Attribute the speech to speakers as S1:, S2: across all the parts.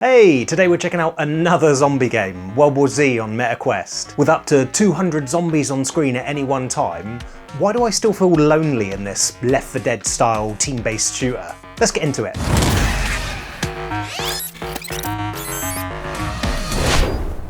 S1: Hey, today we're checking out another zombie game, World War Z on MetaQuest. With up to 200 zombies on screen at any one time, why do I still feel lonely in this Left 4 Dead style team-based shooter? Let's get into it.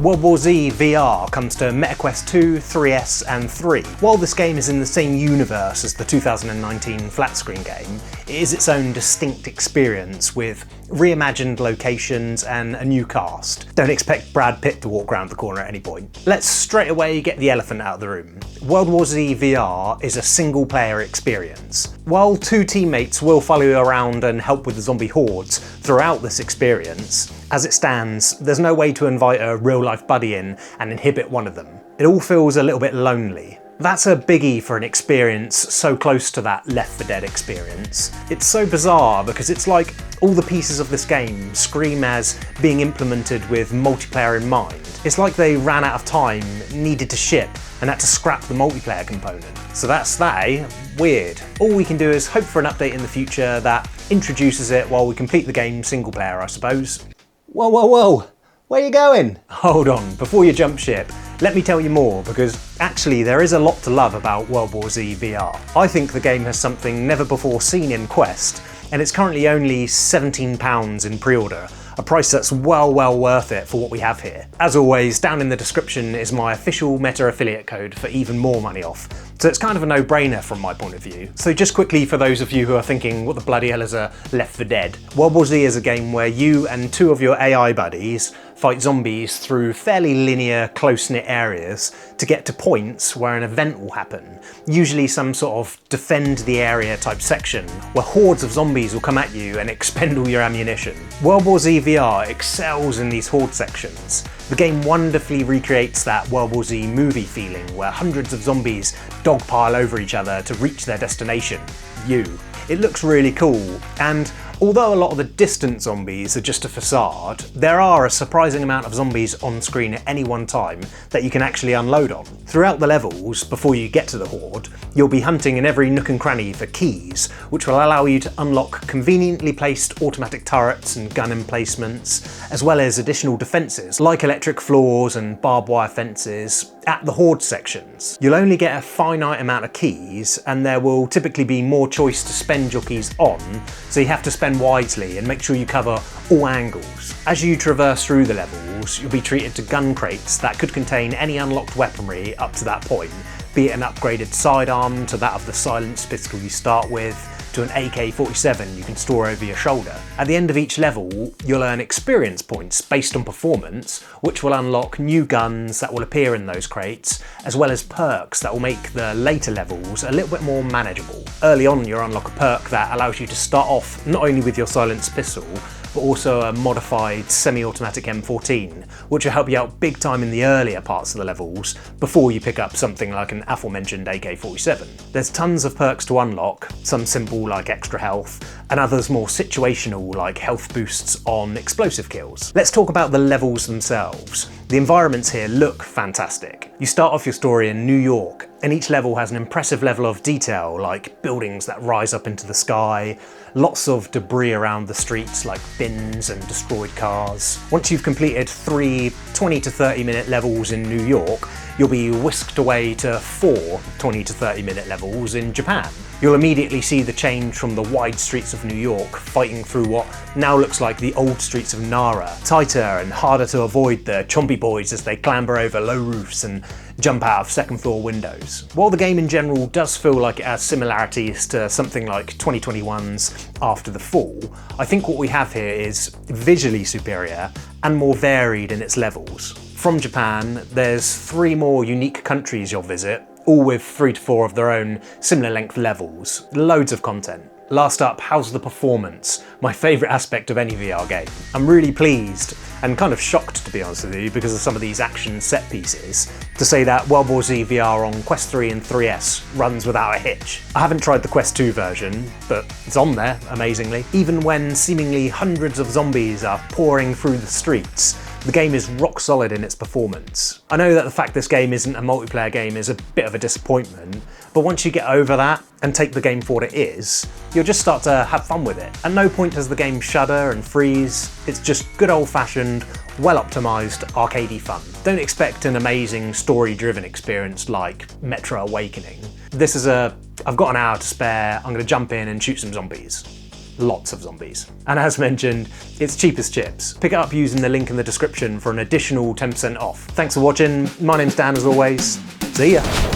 S1: World War Z VR comes to MetaQuest 2, 3S and 3. While this game is in the same universe as the 2019 flat screen game, it is its own distinct experience with reimagined locations and a new cast. Don't expect Brad Pitt to walk around the corner at any point. Let's straight away get the elephant out of the room. World War Z VR is a single player experience. While two teammates will follow you around and help with the zombie hordes throughout this experience, as it stands, there's no way to invite a real-life buddy in and inhibit one of them. It all feels a little bit lonely. That's a biggie for an experience so close to that Left 4 Dead experience. It's so bizarre because it's like all the pieces of this game scream as being implemented with multiplayer in mind. It's like they ran out of time, needed to ship, and had to scrap the multiplayer component. So that's that, eh? Weird. All we can do is hope for an update in the future that introduces it while we complete the game single player, I suppose. Whoa, whoa, whoa! Where are you going? Hold on, before you jump ship, let me tell you more, because actually there is a lot to love about World War Z VR. I think the game has something never before seen in Quest, and it's currently only £17 in pre-order, a price that's well worth it for what we have here. As always, down in the description is my official Meta affiliate code for even more money off, so it's kind of a no-brainer from my point of view. So just quickly for those of you who are thinking, what the bloody hell is a Left 4 Dead? World War Z is a game where you and two of your AI buddies fight zombies through fairly linear, close-knit areas to get to points where an event will happen, usually some sort of defend the area type section, where hordes of zombies will come at you and expend all your ammunition. World War Z VR excels in these horde sections. The game wonderfully recreates that World War Z movie feeling where hundreds of zombies dogpile over each other to reach their destination, you. It looks really cool, and although a lot of the distant zombies are just a facade, there are a surprising amount of zombies on screen at any one time that you can actually unload on. Throughout the levels, before you get to the horde, you'll be hunting in every nook and cranny for keys, which will allow you to unlock conveniently placed automatic turrets and gun emplacements, as well as additional defences like electric floors and barbed wire fences at the horde sections. You'll only get a finite amount of keys, and there will typically be more choice to spend your keys on, so you have to spend wisely and make sure you cover all angles. As you traverse through the levels, you'll be treated to gun crates that could contain any unlocked weaponry up to that point, be it an upgraded sidearm to that of the silenced pistol you start with, to an AK-47 you can store over your shoulder. At the end of each level, you'll earn experience points based on performance, which will unlock new guns that will appear in those crates, as well as perks that will make the later levels a little bit more manageable. Early on, you'll unlock a perk that allows you to start off not only with your silenced pistol, but also a modified semi-automatic M14, which will help you out big time in the earlier parts of the levels before you pick up something like an aforementioned AK-47. There's tons of perks to unlock, some simple like extra health, and others more situational like health boosts on explosive kills. Let's talk about the levels themselves. The environments here look fantastic. You start off your story in New York, and each level has an impressive level of detail, like buildings that rise up into the sky, lots of debris around the streets like bins and destroyed cars. Once you've completed 3 20 to 30 minute levels in New York, you'll be whisked away to 4 20 to 30 minute levels in Japan. You'll immediately see the change from the wide streets of New York fighting through what now looks like the old streets of Nara, tighter and harder to avoid the chompy boys as they clamber over low roofs and jump out of second floor windows. While the game in general does feel like it has similarities to something like 2021's After the Fall, I think what we have here is visually superior and more varied in its levels. From Japan, there's 3 more unique countries you'll visit, all with 3 to 4 of their own similar length levels. Loads of content. Last up, how's the performance? My favourite aspect of any VR game. I'm really pleased, and kind of shocked to be honest with you because of some of these action set pieces, to say that World War Z VR on Quest 3 and 3S runs without a hitch. I haven't tried the Quest 2 version, but it's on there, amazingly. Even when seemingly hundreds of zombies are pouring through the streets, the game is rock solid in its performance. I know that the fact this game isn't a multiplayer game is a bit of a disappointment, but once you get over that and take the game for what it is, you'll just start to have fun with it. At no point does the game shudder and freeze, it's just good old-fashioned, well-optimised, arcadey fun. Don't expect an amazing story-driven experience like Metro Awakening. This is I've got an hour to spare, I'm going to jump in and shoot some zombies. Lots of zombies. And as mentioned, it's cheap as chips. Pick it up using the link in the description for an additional 10% off. Thanks for watching, my name's Dan as always, see ya!